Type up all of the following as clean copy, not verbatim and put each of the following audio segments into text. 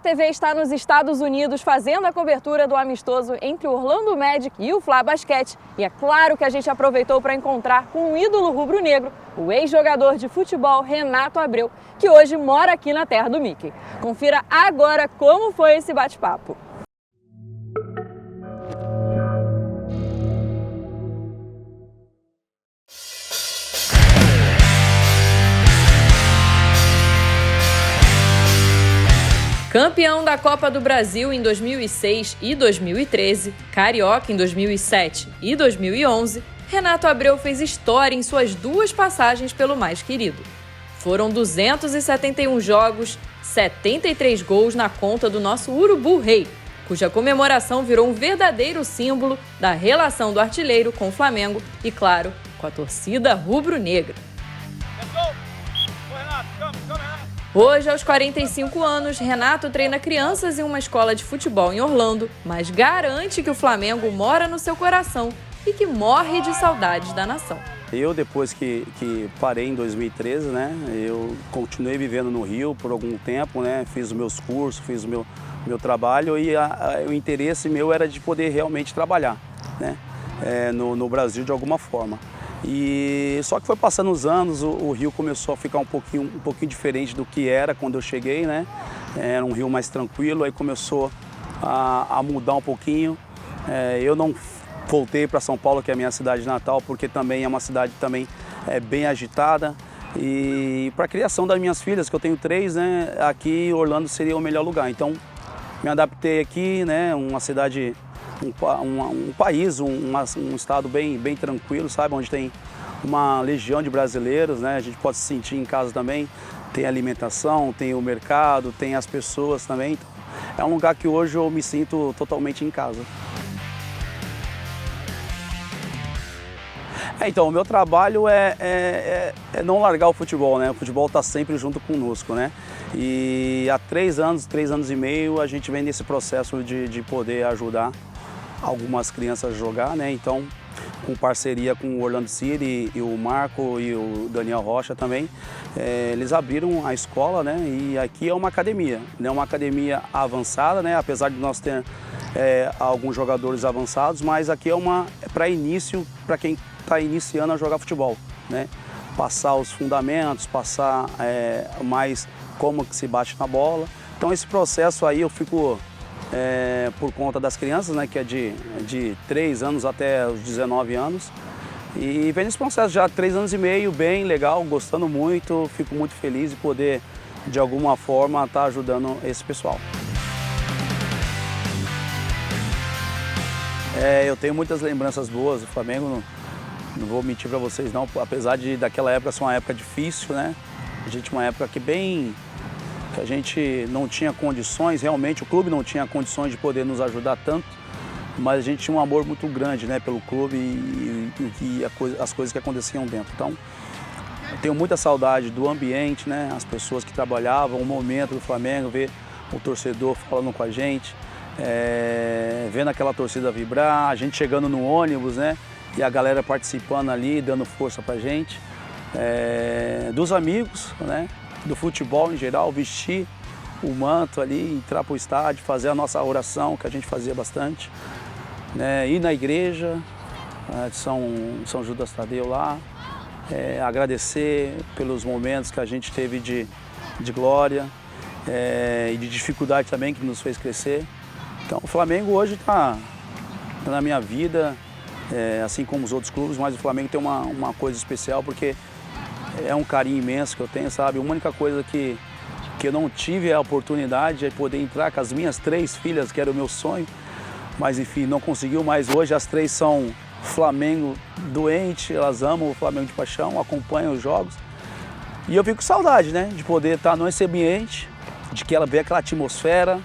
TV está nos Estados Unidos fazendo a cobertura do amistoso entre o Orlando Magic e o Fla Basquete. E é claro que a gente aproveitou para encontrar com um ídolo rubro-negro, o ex-jogador de futebol Renato Abreu, que hoje mora aqui na terra do Mickey. Confira agora como foi esse bate-papo. Campeão da Copa do Brasil em 2006 e 2013, carioca em 2007 e 2011, Renato Abreu fez história em suas duas passagens pelo mais querido. Foram 271 jogos, 73 gols na conta do nosso Urubu Rei, cuja comemoração virou um verdadeiro símbolo da relação do artilheiro com o Flamengo e, claro, com a torcida rubro-negra. Hoje, aos 45 anos, Renato treina crianças em uma escola de futebol em Orlando, mas garante que o Flamengo mora no seu coração e que morre de saudades da nação. Eu, depois que parei em 2013, né, eu continuei vivendo no Rio por algum tempo, né, fiz os meus cursos, fiz o meu trabalho e o interesse meu era de poder realmente trabalhar, né, no Brasil de alguma forma. E só que foi passando os anos, o Rio começou a ficar um pouquinho diferente do que era quando eu cheguei, né? Era um Rio mais tranquilo, aí começou a mudar um pouquinho. Eu não voltei para São Paulo, que é a minha cidade natal, porque também é uma cidade também bem agitada. E para a criação das minhas filhas, que eu tenho 3, né? Aqui Orlando seria o melhor lugar. Então me adaptei aqui, né? Uma cidade, um país, um estado bem tranquilo, sabe? Onde tem uma legião de brasileiros, né? A gente pode se sentir em casa também. Tem alimentação, tem o mercado, tem as pessoas também. Então, é um lugar que hoje eu me sinto totalmente em casa. Então, o meu trabalho é não largar o futebol, né? O futebol está sempre junto conosco, né? E há 3 anos e meio, a gente vem nesse processo de poder ajudar algumas crianças a jogar, né? Então, com parceria com o Orlando City e o Marco e o Daniel Rocha também, eles abriram a escola, né? E aqui é uma academia, né? Uma academia avançada, né? Apesar de nós ter alguns jogadores avançados, mas aqui é para início, para quem está iniciando a jogar futebol, né? Passar os fundamentos, passar mais como que se bate na bola. Então esse processo aí eu fico por conta das crianças, né? Que é de 3 anos até os 19 anos. E vem nesse processo já há 3 anos e meio, bem legal, gostando muito, fico muito feliz de poder, de alguma forma, estar ajudando esse pessoal. Eu tenho muitas lembranças boas do Flamengo, não vou mentir para vocês não, apesar daquela época ser uma época difícil, né? A gente uma época que a gente não tinha condições, realmente o clube não tinha condições de poder nos ajudar tanto, mas a gente tinha um amor muito grande, né, pelo clube e as coisas que aconteciam dentro. Então, eu tenho muita saudade do ambiente, né, as pessoas que trabalhavam, o momento do Flamengo, ver o torcedor falando com a gente, vendo aquela torcida vibrar, a gente chegando no ônibus, né, e a galera participando ali, dando força pra gente, dos amigos, né, do futebol em geral, vestir o manto ali, entrar pro estádio, fazer a nossa oração, que a gente fazia bastante, né, ir na igreja de São Judas Tadeu lá, agradecer pelos momentos que a gente teve de glória e de dificuldade também, que nos fez crescer. Então o Flamengo hoje está na minha vida, assim como os outros clubes, mas o Flamengo tem uma coisa especial porque é um carinho imenso que eu tenho, sabe? A única coisa que eu não tive a oportunidade de poder entrar com as minhas 3 filhas, que era o meu sonho, mas enfim, não conseguiu, mas hoje as 3 são Flamengo doente, elas amam o Flamengo de paixão, acompanham os jogos. E eu fico com saudade, né? De poder estar nesse ambiente, de que ela vê aquela atmosfera,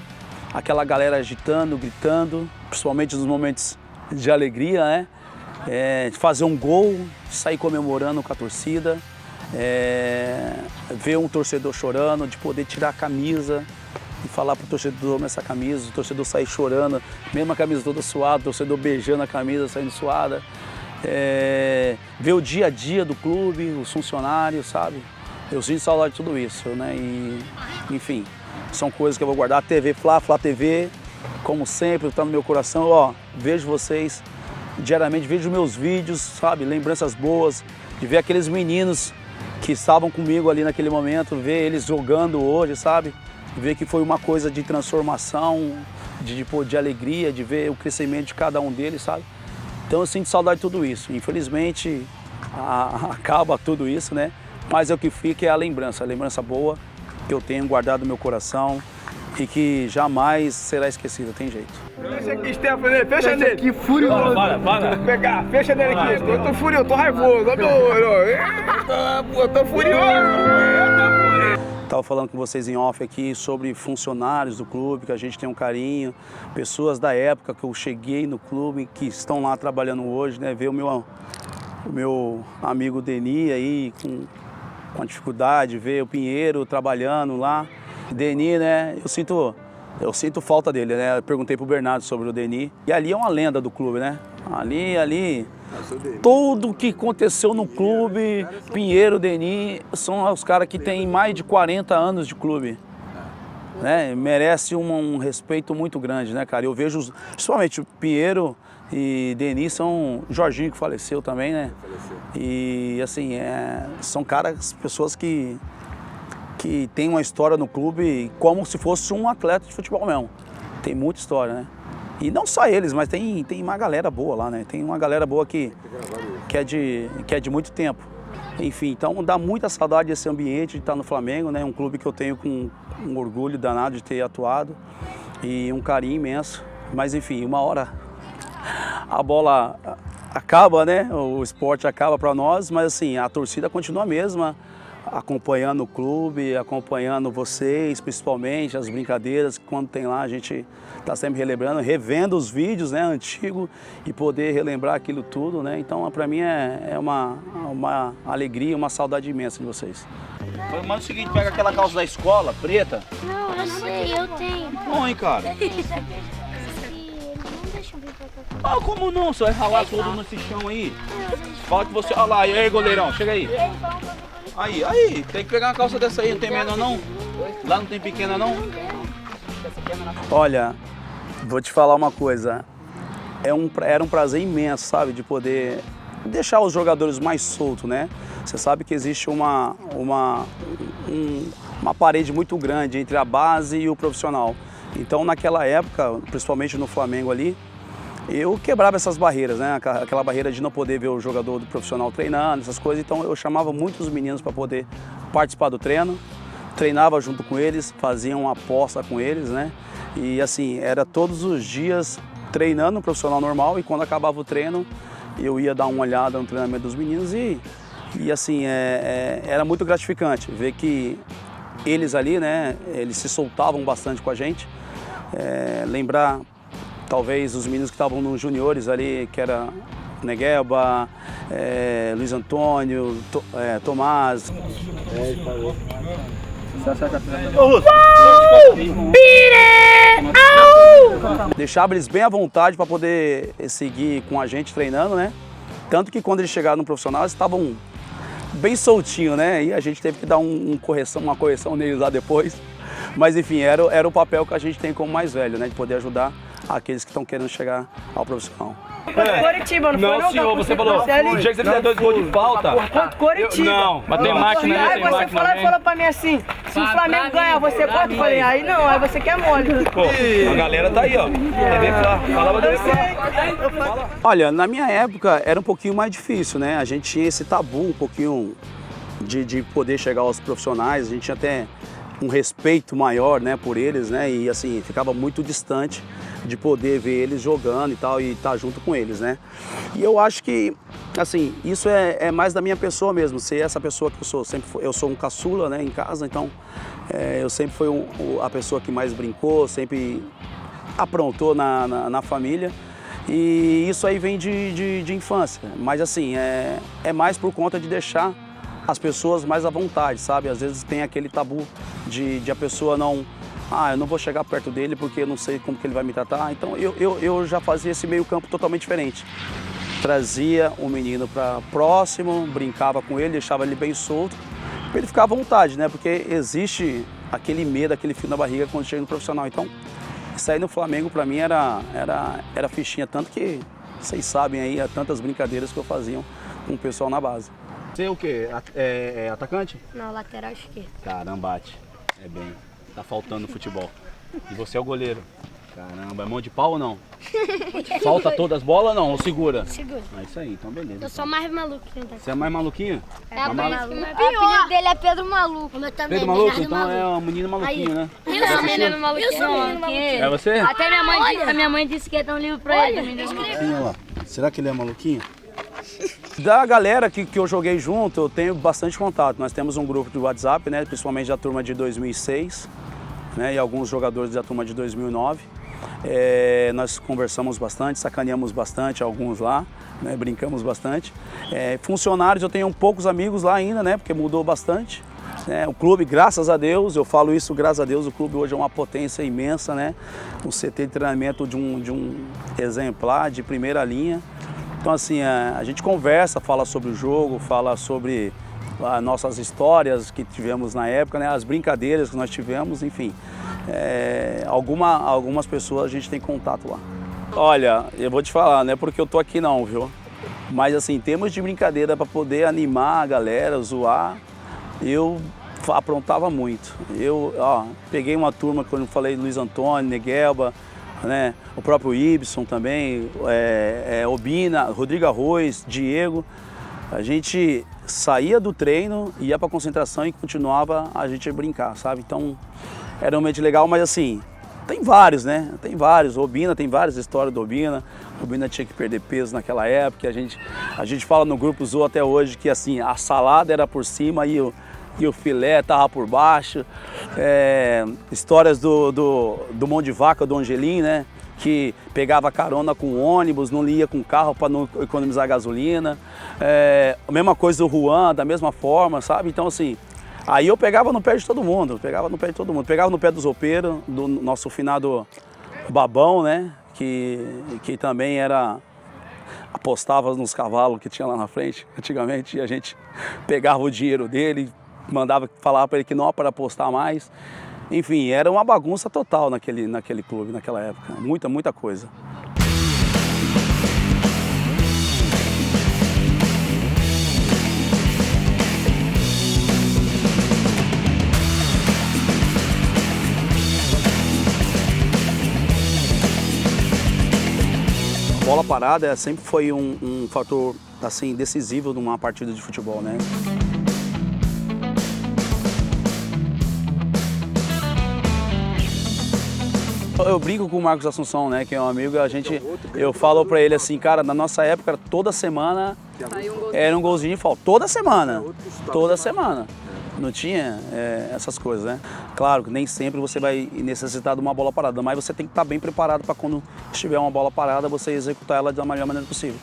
aquela galera agitando, gritando, principalmente nos momentos de alegria, né? De fazer um gol, sair comemorando com a torcida, ver um torcedor chorando, de poder tirar a camisa e falar pro torcedor nessa camisa, o torcedor sair chorando, mesmo a camisa toda suada, o torcedor beijando a camisa, saindo suada. Ver o dia a dia do clube, os funcionários, sabe? Eu sinto saudade de tudo isso, né? E, enfim, são coisas que eu vou guardar. TV Flá TV, como sempre, está no meu coração. Ó, vejo vocês diariamente, vejo meus vídeos, sabe, lembranças boas, de ver aqueles meninos que estavam comigo ali naquele momento, ver eles jogando hoje, sabe, ver que foi uma coisa de transformação, de alegria, de ver o crescimento de cada um deles, sabe. Então eu sinto saudade de tudo isso. Infelizmente acaba tudo isso, né, mas é o que fica é a lembrança boa que eu tenho guardado no meu coração e que jamais será esquecida, tem jeito. Fecha aqui, Stephanie, fecha nele. Que furioso. Para. Pegar, fecha nele aqui. Eu tô furioso, tô raivoso. Eu tô furioso. Estava falando com vocês em off aqui sobre funcionários do clube, que a gente tem um carinho, pessoas da época que eu cheguei no clube, que estão lá trabalhando hoje, né? Ver o meu amigo Deni aí com a dificuldade, ver o Pinheiro trabalhando lá. Deni, né, eu sinto falta dele, né? Eu perguntei pro Bernardo sobre o Deni. E ali é uma lenda do clube, né? Ali, tudo que aconteceu no clube, Pinheiro, Deni, são os caras que têm mais de 40 anos de clube. Né? Merece um respeito muito grande, né, cara? Eu vejo, principalmente o Pinheiro e Deni, são Jorginho, que faleceu também, né? E assim, são pessoas que tem uma história no clube como se fosse um atleta de futebol mesmo. Tem muita história, né? E não só eles, mas tem uma galera boa lá, né? Tem uma galera boa que é de muito tempo. Enfim, então dá muita saudade desse ambiente de estar no Flamengo, né? Um clube que eu tenho com um orgulho danado de ter atuado e um carinho imenso. Mas enfim, uma hora a bola acaba, né? O esporte acaba para nós, mas assim, a torcida continua a mesma, acompanhando o clube, acompanhando vocês, principalmente as brincadeiras, que quando tem lá a gente está sempre relembrando, revendo os vídeos, né, antigos, e poder relembrar aquilo tudo, né? Então, para mim é uma alegria, uma saudade imensa de vocês. Manda o seguinte, pega aquela calça da escola, preta. Não, eu sei, eu tenho. Bom, hein, cara? Eles não deixam vir pra cá. Ah, como não? Você vai ralar todo nesse chão aí? Fala que você... Olha lá, e aí, goleirão, chega aí. Aí, tem que pegar uma calça dessa aí, não tem menor não? Lá não tem pequena não? Olha, vou te falar uma coisa, era um prazer imenso, sabe, de poder deixar os jogadores mais soltos, né? Você sabe que existe uma parede muito grande entre a base e o profissional. Então, naquela época, principalmente no Flamengo ali, eu quebrava essas barreiras, né? Aquela barreira de não poder ver o jogador do profissional treinando, essas coisas. Então eu chamava muitos meninos para poder participar do treino, treinava junto com eles, fazia uma aposta com eles, né? E assim, era todos os dias treinando no profissional normal, e quando acabava o treino, eu ia dar uma olhada no treinamento dos meninos e assim, era muito gratificante ver que eles ali, né? Eles se soltavam bastante com a gente. Lembrar talvez os meninos que estavam nos juniores ali, que era Negueba, Luiz Antônio, Tomás. Deixava eles bem à vontade para poder seguir com a gente treinando, né? Tanto que quando eles chegaram no profissional, eles estavam bem soltinhos, né? E a gente teve que dar uma correção neles lá depois. Mas enfim, era o papel que a gente tem como mais velho, né? De poder ajudar aqueles que estão querendo chegar ao profissional. Coritiba, não foi não? Senhor, você falou, o dia que você fizer 2 gols de falta... Contra Coritiba. Não, mas tem máquina aí, Aí você falou pra mim assim, se o Flamengo ganhar, você bota? Eu falei, aí não, aí você quer mole. Pô, a galera tá aí, ó. Falava dele. Olha, na minha época era um pouquinho mais difícil, né? A gente tinha esse tabu um pouquinho de poder chegar aos profissionais, a gente tinha até um respeito maior, né, por eles, né, e assim, ficava muito distante de poder ver eles jogando e tal, e estar junto com eles, né. E eu acho que, assim, isso é mais da minha pessoa mesmo, ser essa pessoa que eu sou, eu sou um caçula, né, em casa, então eu sempre fui a pessoa que mais brincou, sempre aprontou na família, e isso aí vem de infância, mas assim, é mais por conta de deixar as pessoas mais à vontade, sabe? Às vezes tem aquele tabu de a pessoa não... eu não vou chegar perto dele porque eu não sei como que ele vai me tratar. Então eu já fazia esse meio campo totalmente diferente. Trazia o menino para próximo, brincava com ele, deixava ele bem solto, para ele ficar à vontade, né? Porque existe aquele medo, aquele frio na barriga quando chega no profissional. Então, sair no Flamengo para mim era fichinha, tanto que vocês sabem aí, tantas brincadeiras que eu fazia com o pessoal na base. Você é o quê? É atacante? Não, lateral esquerdo. Caramba, bate. É bem. Tá faltando no futebol. E você é o goleiro. Caramba, é mão de pau ou não? Solta todas as bolas ou não? Ou segura? Segura. É isso aí, então beleza. Eu sou mais maluquinho daqui. Você é mais maluquinho? É, o apelido dele é Pedro Maluco. O meu também, Pedro Maluco? Bernardo Então é um menino maluquinho, né? Eu sou menino maluquinho. Eu sou menino maluquinho. É você? Até minha mãe disse que ia dar um livro pra ele. Menino maluquinho. Olha lá. Será que ele é maluquinho? Da galera que eu joguei junto, eu tenho bastante contato. Nós temos um grupo de WhatsApp, né, principalmente da turma de 2006, né, e alguns jogadores da turma de 2009. Nós conversamos bastante, sacaneamos bastante alguns lá, né, brincamos bastante. Funcionários, eu tenho poucos amigos lá ainda, né, porque mudou bastante. O clube, graças a Deus, eu falo isso, graças a Deus, o clube hoje é uma potência imensa, né? Um CT de treinamento de um exemplar, de primeira linha. Então, assim, a gente conversa, fala sobre o jogo, fala sobre as nossas histórias que tivemos na época, né? As brincadeiras que nós tivemos, enfim. Algumas pessoas a gente tem contato lá. Olha, eu vou te falar, não é porque eu tô aqui não, viu? Mas, assim, em termos de brincadeira para poder animar a galera, zoar, eu aprontava muito. Eu peguei uma turma, quando eu falei, Luiz Antônio, Neguelba, né? O próprio Ibson também, Obina, Rodrigo Arroz, Diego. A gente saía do treino, ia para a concentração e continuava a gente a brincar, sabe? Então, era realmente legal, mas assim, tem vários, né? Tem vários. Obina, tem várias histórias do Obina. Obina tinha que perder peso naquela época. A gente fala no grupo Zoo até hoje que assim, a salada era por cima e o filé estava por baixo. Histórias do Mão de Vaca, do Angelim, né? Que pegava carona com ônibus, não ia com carro para não economizar gasolina. A mesma coisa do Juan, da mesma forma, sabe? Então, assim, aí eu pegava no pé de todo mundo, pegava no pé do Zopeiro, do nosso finado Babão, né? Que também apostava nos cavalos que tinha lá na frente, antigamente, e a gente pegava o dinheiro dele, falava para ele que não para apostar mais. Enfim, era uma bagunça total naquele clube, naquela época. Muita coisa. A bola parada sempre foi um fator assim, decisivo numa partida de futebol, né? Eu brinco com o Marcos Assunção, né, que é um amigo, eu falo pra ele assim, cara, na nossa época, toda semana era um golzinho de falta. Toda semana. Não tinha essas coisas, né? Claro que nem sempre você vai necessitar de uma bola parada, mas você tem que estar bem preparado para quando estiver uma bola parada, você executar ela da melhor maneira possível.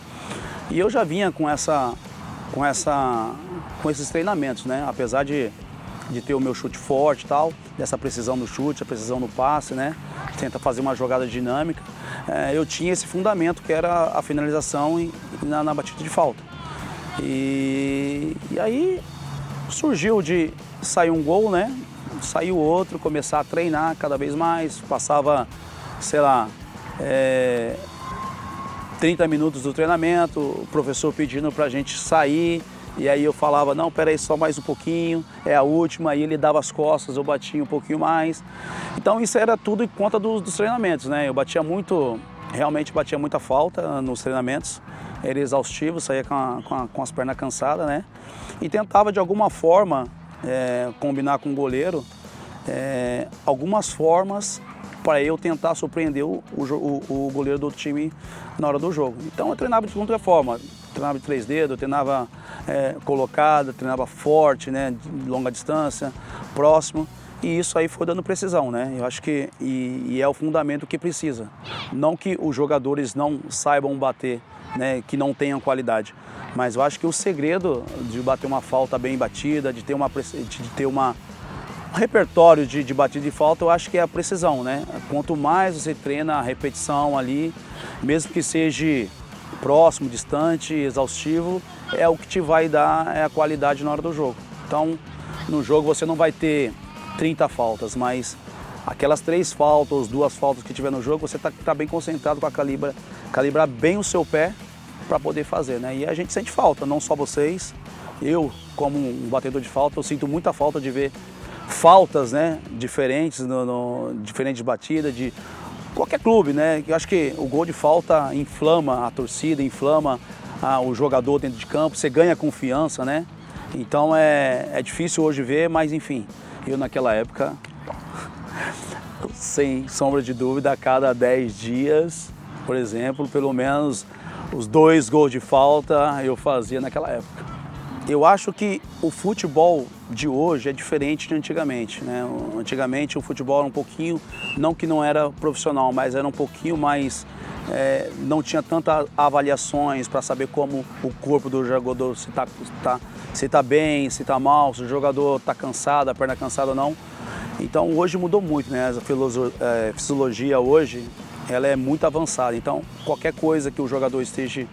E eu já vinha com esses treinamentos, né? Apesar de ter o meu chute forte e tal, dessa precisão no chute, a precisão no passe, né? Tenta fazer uma jogada dinâmica. Eu tinha esse fundamento que era a finalização na batida de falta. E aí surgiu de sair um gol, né? Saiu outro, começar a treinar cada vez mais. Passava, sei lá, 30 minutos do treinamento, o professor pedindo pra gente sair. E aí eu falava, não, peraí, só mais um pouquinho, é a última. Aí ele dava as costas, eu batia um pouquinho mais. Então isso era tudo em conta dos treinamentos, né? Eu realmente batia muita falta nos treinamentos. Era exaustivo, saía com as pernas cansadas, né? E tentava de alguma forma combinar com o goleiro algumas formas para eu tentar surpreender o goleiro do time na hora do jogo. Então eu treinava de outra forma. Treinava de 3 dedos, treinava colocada, treinava forte, né, de longa distância, próximo, e isso aí foi dando precisão, né? Eu acho que é o fundamento que precisa. Não que os jogadores não saibam bater, né, que não tenham qualidade, mas eu acho que o segredo de bater uma falta bem batida, de ter um repertório de batida de falta, eu acho que é a precisão, né? Quanto mais você treina a repetição ali, mesmo que seja próximo, distante, exaustivo, é o que te vai dar a qualidade na hora do jogo. Então, no jogo você não vai ter 30 faltas, mas aquelas 3 faltas, 2 faltas que tiver no jogo, você tá bem concentrado com a calibrar bem o seu pé para poder fazer, né? E a gente sente falta, não só vocês, eu como um batedor de falta, eu sinto muita falta de ver faltas, né, diferentes, diferentes batidas de qualquer clube, né? Eu acho que o gol de falta inflama a torcida, inflama o jogador dentro de campo, você ganha confiança, né? Então é difícil hoje ver, mas enfim, eu naquela época, sem sombra de dúvida, a cada 10 dias, por exemplo, pelo menos os 2 gols de falta eu fazia naquela época. Eu acho que o futebol de hoje é diferente de antigamente, né? Antigamente o futebol era um pouquinho, não que não era profissional, mas era um pouquinho mais, não tinha tantas avaliações para saber como o corpo do jogador se tá bem, se tá mal, se o jogador tá cansado, a perna cansada ou não. Então hoje mudou muito, né? A fisiologia hoje, ela é muito avançada, então qualquer coisa que o jogador esteja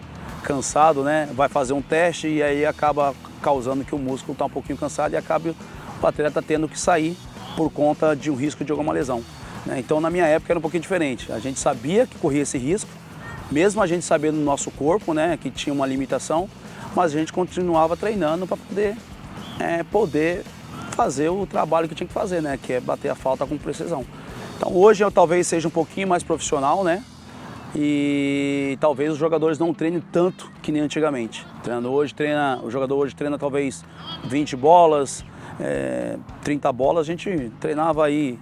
cansado, né, vai fazer um teste e aí acaba causando que o músculo está um pouquinho cansado e acaba o atleta tendo que sair por conta de um risco de alguma lesão, né? Então na minha época era um pouquinho diferente, a gente sabia que corria esse risco, mesmo a gente sabendo no nosso corpo, né, que tinha uma limitação, mas a gente continuava treinando para poder fazer o trabalho que tinha que fazer, né, que é bater a falta com precisão. Então hoje eu talvez seja um pouquinho mais profissional, né? E talvez os jogadores não treinem tanto que nem antigamente. O jogador hoje treina talvez 20 bolas, 30 bolas, a gente treinava aí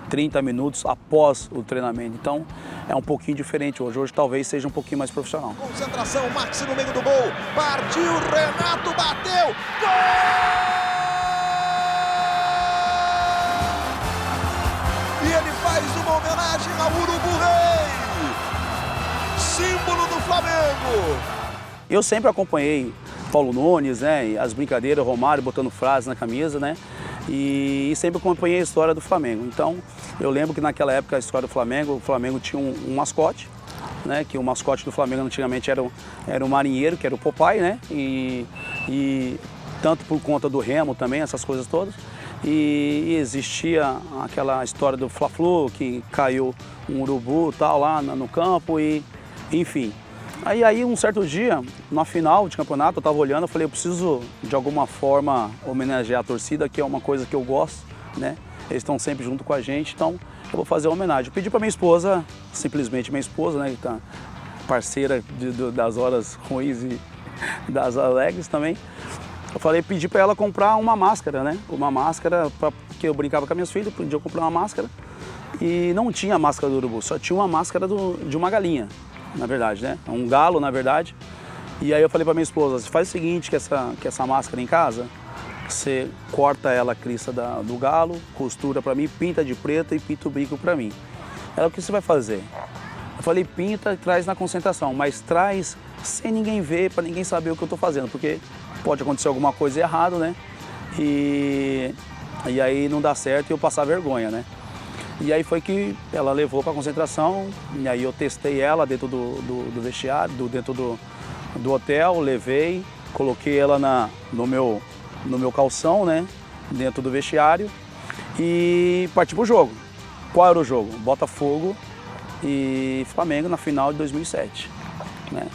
30 minutos após o treinamento. Então é um pouquinho diferente hoje. Hoje talvez seja um pouquinho mais profissional. Concentração, Maxi no meio do gol. Partiu, Renato bateu. Gol! E ele faz uma homenagem ao Urubu Rei, símbolo do Flamengo. Eu sempre acompanhei Paulo Nunes, né, as brincadeiras, Romário botando frases na camisa, né, e sempre acompanhei a história do Flamengo. Então, eu lembro que naquela época a história do Flamengo, o Flamengo tinha um mascote, né, que o mascote do Flamengo antigamente era o marinheiro, que era o Popeye, né, e tanto por conta do remo também, essas coisas todas. E existia aquela história do Fla-Flu, que caiu um urubu tal lá no campo e enfim. Aí um certo dia, na final de campeonato, eu estava olhando, eu falei, eu preciso de alguma forma homenagear a torcida, que é uma coisa que eu gosto, né? Eles estão sempre junto com a gente, então eu vou fazer uma homenagem. Eu pedi para minha esposa, simplesmente minha esposa, né, que tá parceira das horas ruins e das alegres também. Eu falei, pedi para ela comprar uma máscara, né? Uma máscara, porque eu brincava com as minhas filhas, podia comprar uma máscara. E não tinha a máscara do urubu, só tinha uma máscara de uma galinha, na verdade, né? Um galo, na verdade. E aí eu falei para minha esposa, faz o seguinte, que essa máscara em casa, você corta ela a crista do galo, costura para mim, pinta de preto e pinta o bico para mim. Ela, o que você vai fazer? Eu falei, pinta e traz na concentração, mas traz sem ninguém ver, para ninguém saber o que eu tô fazendo, porque pode acontecer alguma coisa errada, né? E aí não dá certo e eu passar vergonha, né? E aí foi que ela levou para a concentração, e aí eu testei ela dentro do vestiário, dentro do hotel, levei, coloquei ela no meu calção, né? Dentro do vestiário e parti pro jogo. Qual era o jogo? Botafogo e Flamengo na final de 2007, né?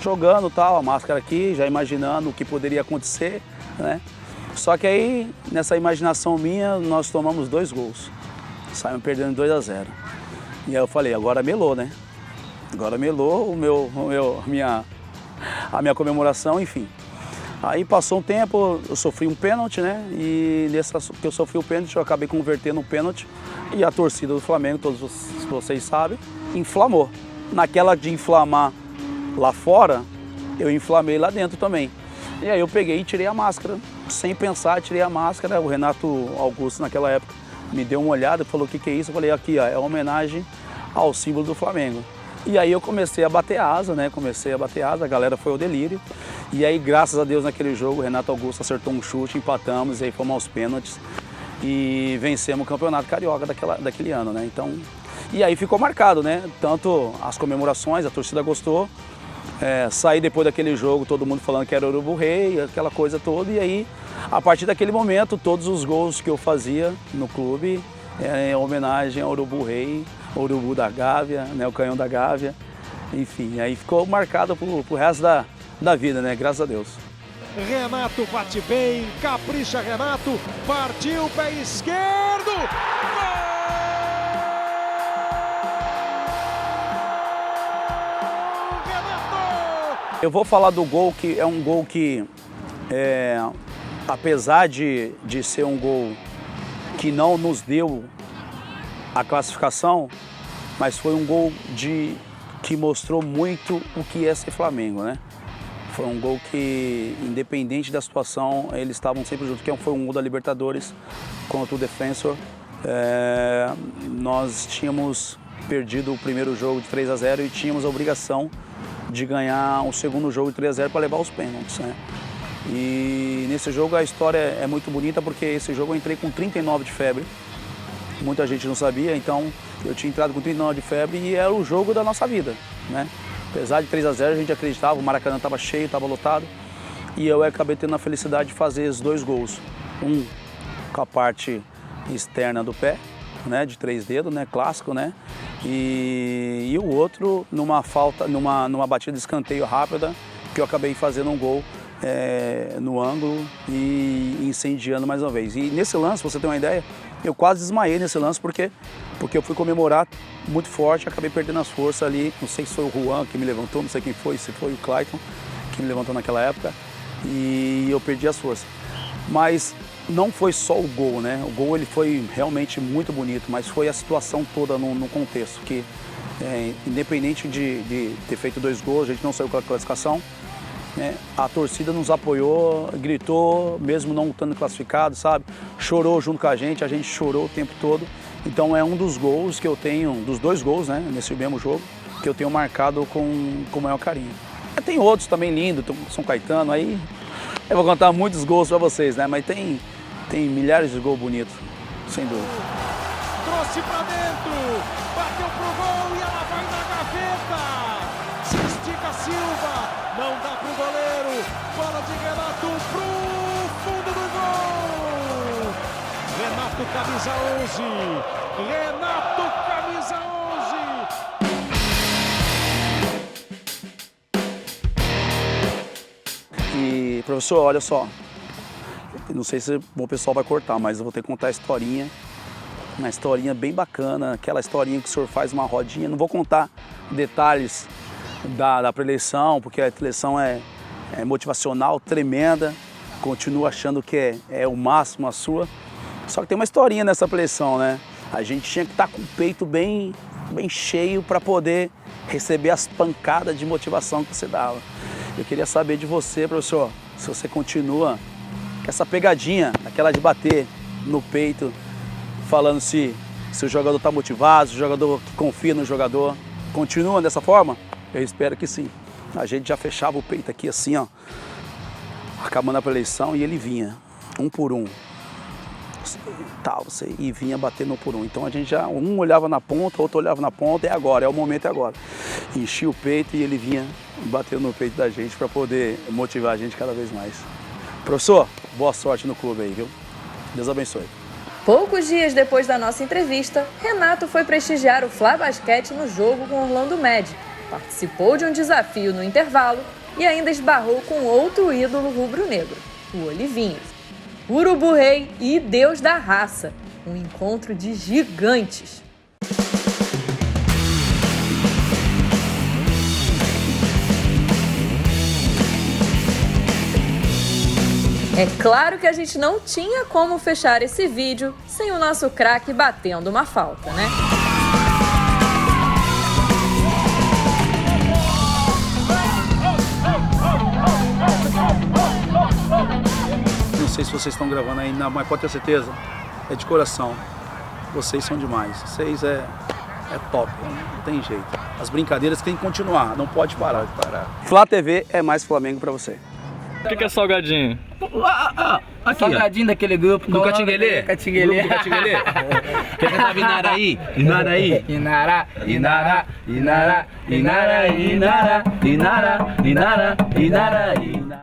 Jogando tal, a máscara aqui, já imaginando o que poderia acontecer, né? Só que aí, nessa imaginação minha, nós tomamos 2 gols. Saímos perdendo 2-0. E aí eu falei, agora melou, né? Agora melou a minha comemoração, enfim. Aí passou um tempo, eu sofri um pênalti, né? E nessa que eu sofri o pênalti, eu acabei convertendo o pênalti. E a torcida do Flamengo, todos vocês sabem, inflamou. Naquela de inflamar lá fora, eu inflamei lá dentro também. E aí eu peguei e tirei a máscara. Sem pensar, tirei a máscara. O Renato Augusto, naquela época, me deu uma olhada e falou, o que é isso? Eu falei, aqui, ó, é uma homenagem ao símbolo do Flamengo. E aí eu comecei a bater asa, né? A galera foi ao delírio. E aí, graças a Deus, naquele jogo, o Renato Augusto acertou um chute, empatamos, e aí fomos aos pênaltis. E vencemos o Campeonato Carioca daquele ano, né? Então, e aí ficou marcado, né? Tanto as comemorações, a torcida gostou, Saí depois daquele jogo, todo mundo falando que era Urubu Rei, aquela coisa toda. E aí, a partir daquele momento, todos os gols que eu fazia no clube em homenagem ao Urubu Rei, o Urubu da Gávea, né, o Canhão da Gávea. Enfim, aí ficou marcado pro resto da vida, né? Graças a Deus. Renato bate bem, capricha Renato, partiu, pé esquerdo! Eu vou falar do gol, que é um gol que, apesar de ser um gol que não nos deu a classificação, mas foi um gol que mostrou muito o que é ser Flamengo, né? Foi um gol que, independente da situação, eles estavam sempre juntos, que foi um gol da Libertadores contra o Defensor. Nós tínhamos perdido o primeiro jogo de 3-0 e tínhamos a obrigação de ganhar o segundo jogo de 3-0 para levar os pênaltis, né? E nesse jogo a história é muito bonita porque esse jogo eu entrei com 39 de febre. Muita gente não sabia, então eu tinha entrado com 39 de febre e era o jogo da nossa vida, né? Apesar de 3-0 a gente acreditava, o Maracanã estava cheio, estava lotado. E eu acabei tendo a felicidade de fazer os 2 gols. Um com a parte externa do pé, né, de 3 dedos, né, clássico, né? E o outro numa batida de escanteio rápida, que eu acabei fazendo um gol no ângulo e incendiando mais uma vez. E nesse lance, pra você ter uma ideia, eu quase desmaiei nesse lance porque eu fui comemorar muito forte, acabei perdendo as forças ali. Não sei se foi o Juan que me levantou, não sei quem foi, se foi o Clayton que me levantou naquela época, e eu perdi as forças. Mas não foi só o gol, né? O gol ele foi realmente muito bonito, mas foi a situação toda no contexto, que independente de ter feito 2 gols, a gente não saiu com a classificação, né? A torcida nos apoiou, gritou, mesmo não estando classificado, sabe? Chorou junto com a gente chorou o tempo todo. Então é um dos gols que eu tenho, dos 2 gols, né, nesse mesmo jogo, que eu tenho marcado com o maior carinho. Tem outros também lindos, São Caetano, aí eu vou contar muitos gols para vocês, né? Mas tem milhares de gols bonitos, sem dúvida. Trouxe pra dentro, bateu pro gol e ela vai na gaveta. Se estica Silva, não dá pro goleiro. Bola de Renato pro fundo do gol. Renato, camisa 11. Renato, camisa 11. E, professor, olha só. Não sei se o pessoal vai cortar, mas eu vou ter que contar a historinha. Uma historinha bem bacana, aquela historinha que o senhor faz uma rodinha. Não vou contar detalhes da pré-eleição, porque a eleição é motivacional, tremenda. Continuo achando que é o máximo a sua. Só que tem uma historinha nessa pré-eleição, né? A gente tinha que estar com o peito bem cheio para poder receber as pancadas de motivação que você dava. Eu queria saber de você, professor, se você continua com essa pegadinha, aquela de bater no peito, falando se o jogador está motivado, se o jogador que confia no jogador. Continua dessa forma? Eu espero que sim. A gente já fechava o peito aqui assim, ó, acabando a pré-eleição, e ele vinha, um por um. E vinha batendo um por um. Então a gente já, um olhava na ponta, outro olhava na ponta, é agora, é o momento, é agora. Enchia o peito e ele vinha batendo no peito da gente para poder motivar a gente cada vez mais. Professor, boa sorte no clube aí, viu? Deus abençoe. Poucos dias depois da nossa entrevista, Renato foi prestigiar o Fla Basquete no jogo com Orlando Magic, participou de um desafio no intervalo e ainda esbarrou com outro ídolo rubro-negro, o Olivinhos. Urubu Rei e Deus da Raça, um encontro de gigantes. É claro que a gente não tinha como fechar esse vídeo sem o nosso craque batendo uma falta, né? Não sei se vocês estão gravando aí, não, mas pode ter certeza, é de coração. Vocês são demais, vocês é top, não tem jeito. As brincadeiras têm que continuar, não pode parar. Flá TV é mais Flamengo pra você. O que é salgadinho? Aqui, Salgadinho daquele grupo. Do Catinguelê? Catinguelê. Grupo Catinguelê? Quer cantar Inaraí? Inaraí. Inara, Inara, Inara, Inara, Inara, Inara, Inara, Inara, Inara.